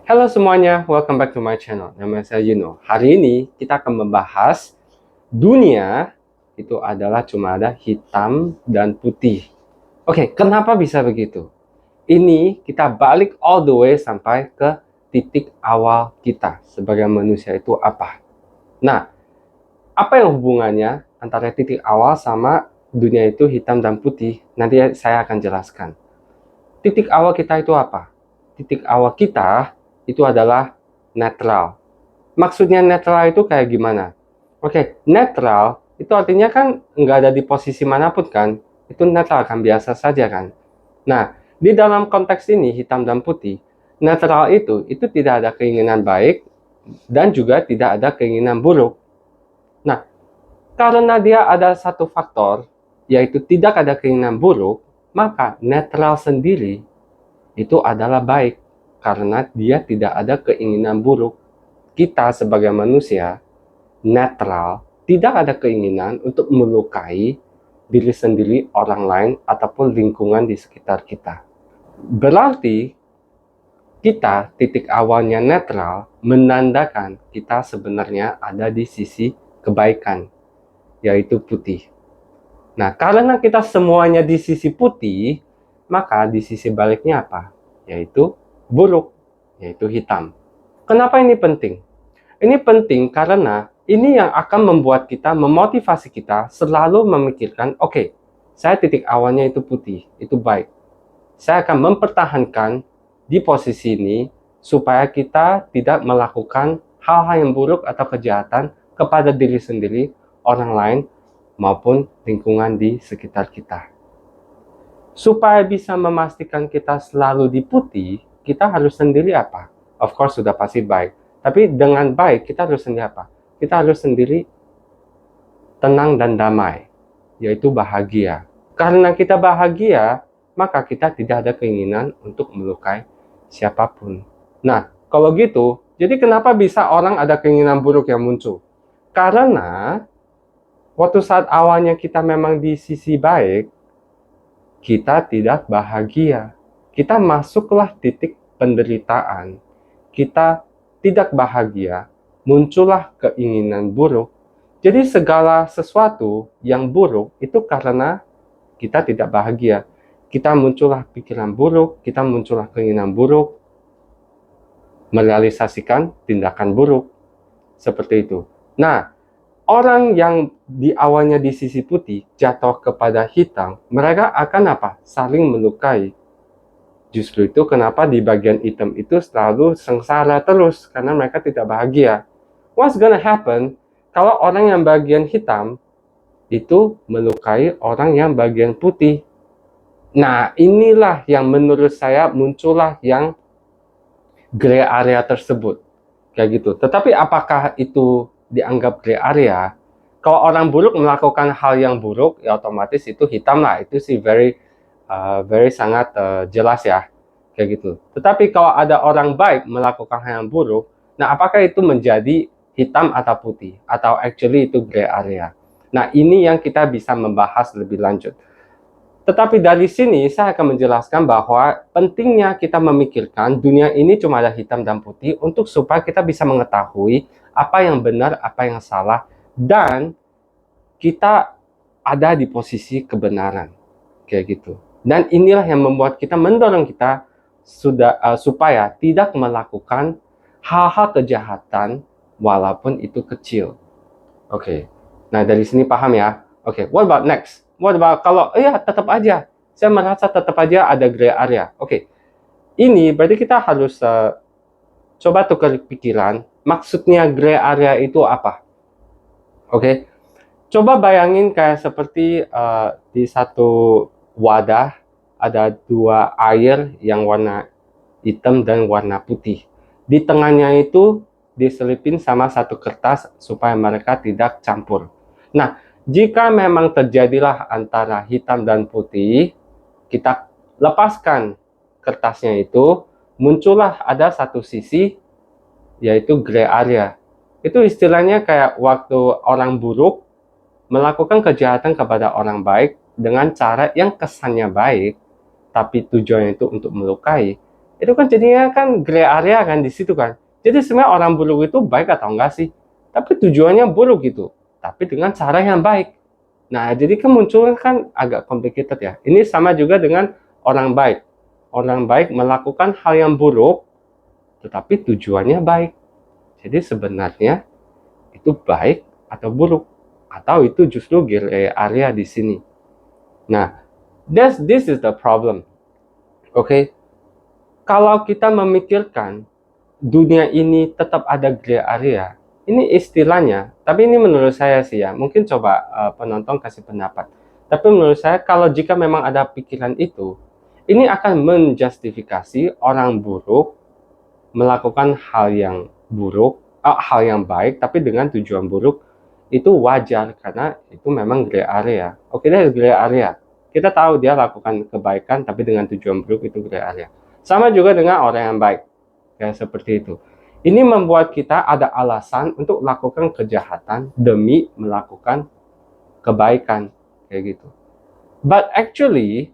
Halo semuanya, welcome back to my channel. Nama saya Yuno. Hari ini kita akan membahas dunia itu adalah cuma ada hitam dan putih. Oke, kenapa bisa begitu? Ini kita balik all the way sampai ke titik awal kita sebagai manusia itu apa. Nah, apa yang hubungannya antara titik awal sama dunia itu hitam dan putih? Nanti saya akan jelaskan. Titik awal kita itu apa? Titik awal kita itu adalah netral. Maksudnya netral itu kayak gimana? Oke, netral itu artinya kan nggak ada di posisi manapun kan? Itu netral kan, biasa saja kan? Nah, di dalam konteks ini hitam dan putih, netral itu tidak ada keinginan baik dan juga tidak ada keinginan buruk. Nah, karena dia ada satu faktor, yaitu tidak ada keinginan buruk, maka netral sendiri itu adalah baik karena dia tidak ada keinginan buruk. Kita sebagai manusia netral, tidak ada keinginan untuk melukai diri sendiri, orang lain, ataupun lingkungan di sekitar kita. Berarti kita titik awalnya netral menandakan kita sebenarnya ada di sisi kebaikan, yaitu putih. Nah, karena kita semuanya di sisi putih, maka di sisi baliknya apa? Yaitu buruk, yaitu hitam. Kenapa ini penting? Ini penting karena ini yang akan membuat kita, memotivasi kita selalu memikirkan, oke, saya titik awalnya itu putih, itu baik. Saya akan mempertahankan di posisi ini supaya kita tidak melakukan hal-hal yang buruk atau kejahatan kepada diri sendiri, orang lain, maupun lingkungan di sekitar kita. Supaya bisa memastikan kita selalu di putih, kita harus sendiri apa? Of course sudah pasti baik. Tapi dengan baik kita harus sendiri apa? Kita harus sendiri tenang dan damai, yaitu bahagia. Karena kita bahagia, maka kita tidak ada keinginan untuk melukai siapapun. Nah, kalau gitu, jadi kenapa bisa orang ada keinginan buruk yang muncul? Karena waktu saat awalnya kita memang di sisi baik, kita tidak bahagia. Kita masuklah titik penderitaan. Kita tidak bahagia, muncullah keinginan buruk. Jadi segala sesuatu yang buruk itu karena kita tidak bahagia. Kita muncullah pikiran buruk, kita muncullah keinginan buruk, merealisasikan tindakan buruk. Seperti itu. Nah, orang yang di awalnya di sisi putih jatuh kepada hitam, mereka akan apa? Saling melukai. Justru itu kenapa di bagian hitam itu selalu sengsara terus, karena mereka tidak bahagia. What's gonna happen kalau orang yang bagian hitam itu melukai orang yang bagian putih? Nah, inilah yang menurut saya muncullah yang gray area tersebut. Kayak gitu. Tetapi apakah itu dianggap gray area? Kalau orang buruk melakukan hal yang buruk, ya otomatis itu hitam lah. Itu sih very sangat jelas ya. Kayak gitu. Tetapi kalau ada orang baik melakukan hal yang buruk, nah apakah itu menjadi hitam atau putih? Atau actually itu gray area? Nah ini yang kita bisa membahas lebih lanjut. Tetapi dari sini saya akan menjelaskan bahwa pentingnya kita memikirkan dunia ini cuma ada hitam dan putih untuk supaya kita bisa mengetahui apa yang benar, apa yang salah, dan kita ada di posisi kebenaran. Kayak gitu. Dan inilah yang membuat kita mendorong kita supaya tidak melakukan hal-hal kejahatan walaupun itu kecil. Oke. Nah, dari sini paham ya? Oke, what about next? What about kalau tetap aja saya merasa tetap aja ada gray area. Oke. Ini berarti kita harus coba tukar pikiran. Maksudnya gray area itu apa? Oke. Coba bayangin kayak seperti di satu wadah ada dua air yang warna hitam dan warna putih. Di tengahnya itu diselipin sama satu kertas supaya mereka tidak campur. Nah, jika memang terjadilah antara hitam dan putih, kita lepaskan kertasnya itu, muncullah ada satu sisi yaitu gray area. Itu istilahnya kayak waktu orang buruk melakukan kejahatan kepada orang baik dengan cara yang kesannya baik, tapi tujuannya itu untuk melukai. Itu kan jadinya kan gray area kan di situ kan. Jadi sebenarnya orang buruk itu baik atau enggak sih? Tapi tujuannya buruk gitu. Tapi dengan cara yang baik. Nah, jadi kan muncul kan agak complicated ya. Ini sama juga dengan orang baik. Orang baik melakukan hal yang buruk, tetapi tujuannya baik. Jadi sebenarnya itu baik atau buruk, atau itu justru gray area di sini. Nah, this is the problem. Oke, kalau kita memikirkan dunia ini tetap ada gray area, ini istilahnya, tapi ini menurut saya sih ya, mungkin coba penonton kasih pendapat. Tapi menurut saya, kalau jika memang ada pikiran itu, ini akan menjustifikasi orang buruk melakukan hal yang buruk, hal yang baik, tapi dengan tujuan buruk, itu wajar, karena itu memang gray area. Oke deh, gray area. Kita tahu dia lakukan kebaikan, tapi dengan tujuan buruk, itu gray area. Sama juga dengan orang yang baik, kayak seperti itu. Ini membuat kita ada alasan untuk melakukan kejahatan demi melakukan kebaikan, kayak gitu. But actually,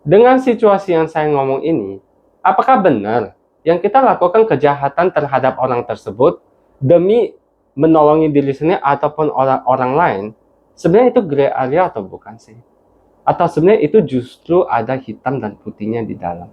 dengan situasi yang saya ngomong ini, apakah benar yang kita lakukan kejahatan terhadap orang tersebut demi menolongi diri sendiri ataupun orang lain, sebenarnya itu gray area atau bukan sih? Atau sebenarnya itu justru ada hitam dan putihnya di dalam?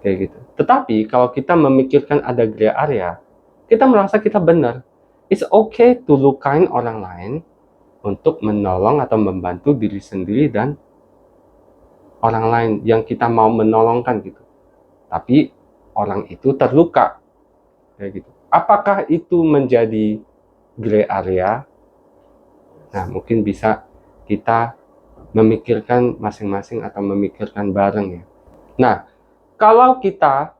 Kayak gitu. Tetapi kalau kita memikirkan ada gray area, kita merasa kita benar. It's okay to lukain orang lain untuk menolong atau membantu diri sendiri dan orang lain yang kita mau menolongkan gitu. Tapi orang itu terluka, kayak gitu. Apakah itu menjadi gray area? Nah, mungkin bisa kita memikirkan masing-masing atau memikirkan bareng ya. Nah, kalau kita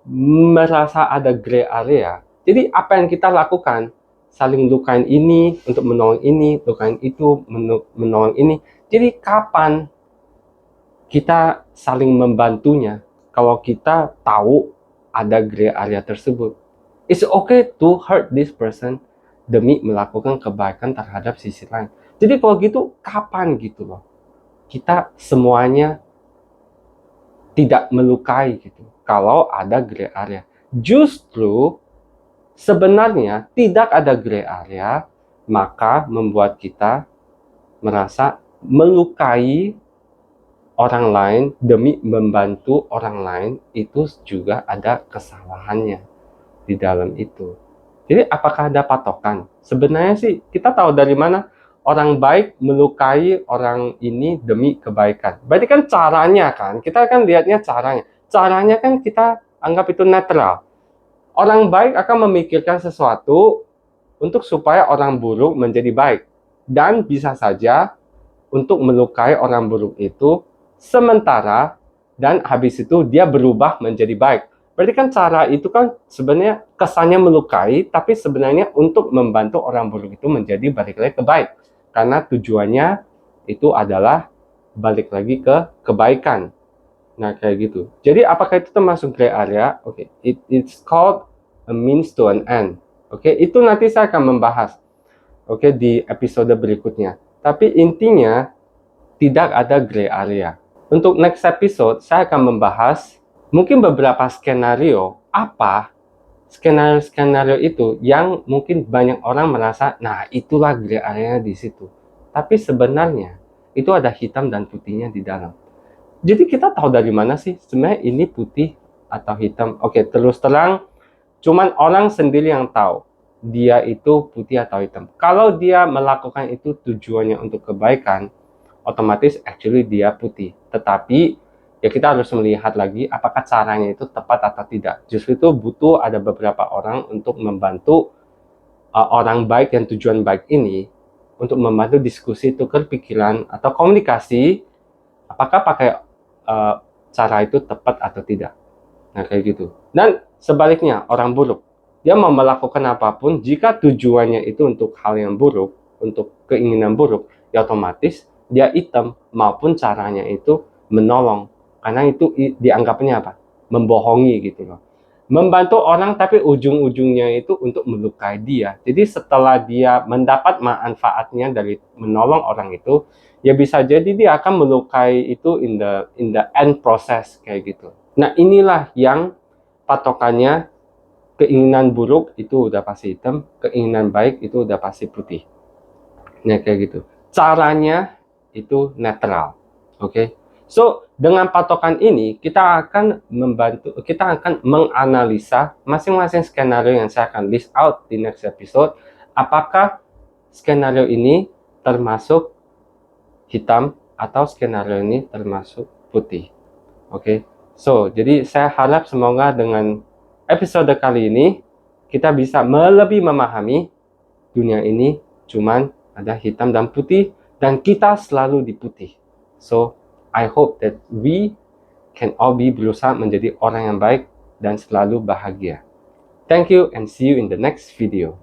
merasa ada gray area, jadi apa yang kita lakukan? Saling lukain ini untuk menolong ini, lukain itu menolong ini. Jadi kapan kita saling membantunya kalau kita tahu ada gray area tersebut? It's okay to hurt this person demi melakukan kebaikan terhadap sisi lain. Jadi kalau gitu, kapan gitu loh kita semuanya tidak melukai gitu kalau ada gray area? Justru sebenarnya tidak ada gray area, maka membuat kita merasa melukai orang lain demi membantu orang lain, itu juga ada kesalahannya di dalam itu. Jadi apakah ada patokan? Sebenarnya sih kita tahu dari mana orang baik melukai orang ini demi kebaikan. Berarti kan caranya kan, kita kan lihatnya caranya. Caranya kan kita anggap itu netral. Orang baik akan memikirkan sesuatu untuk supaya orang buruk menjadi baik. Dan bisa saja untuk melukai orang buruk itu sementara, dan habis itu dia berubah menjadi baik. Berarti kan cara itu kan sebenarnya kesannya melukai, tapi sebenarnya untuk membantu orang buruk itu menjadi balik lagi ke baik. Karena tujuannya itu adalah balik lagi ke kebaikan. Nah, kayak gitu. Jadi apakah itu termasuk gray area? Oke, it's called a means to an end. Oke, itu nanti saya akan membahas. Oke, di episode berikutnya. Tapi intinya tidak ada gray area. Untuk next episode, saya akan membahas mungkin beberapa skenario, apa skenario-skenario itu yang mungkin banyak orang merasa, nah itulah gray area di situ. Tapi sebenarnya itu ada hitam dan putihnya di dalam. Jadi kita tahu dari mana sih sebenarnya ini putih atau hitam? Oke, terus terang, cuman orang sendiri yang tahu dia itu putih atau hitam. Kalau dia melakukan itu tujuannya untuk kebaikan, otomatis actually dia putih. Tetapi ya kita harus melihat lagi apakah caranya itu tepat atau tidak. Justru itu butuh ada beberapa orang untuk membantu orang baik dan tujuan baik ini untuk membantu diskusi, tukar pikiran atau komunikasi apakah pakai cara itu tepat atau tidak. Nah, kayak gitu. Dan sebaliknya, orang buruk, dia mau melakukan apapun jika tujuannya itu untuk hal yang buruk, untuk keinginan buruk, ya otomatis dia hitam maupun caranya itu menolong. Karena itu dianggapnya apa? Membohongi gitu loh. Membantu orang tapi ujung-ujungnya itu untuk melukai dia. Jadi setelah dia mendapat manfaatnya dari menolong orang itu, ya bisa jadi dia akan melukai itu in the end process, kayak gitu. Nah, inilah yang patokannya. Keinginan buruk itu udah pasti hitam, keinginan baik itu udah pasti putih. Nah, kayak gitu. Caranya itu netral. Oke. So, dengan patokan ini kita akan menganalisa masing-masing skenario yang saya akan list out di next episode. Apakah skenario ini termasuk hitam atau skenario ini termasuk putih. Oke. So, jadi saya harap semoga dengan episode kali ini kita bisa lebih memahami dunia ini cuman ada hitam dan putih dan kita selalu di putih. So, I hope that we can all be berusaha menjadi orang yang baik dan selalu bahagia. Thank you and see you in the next video.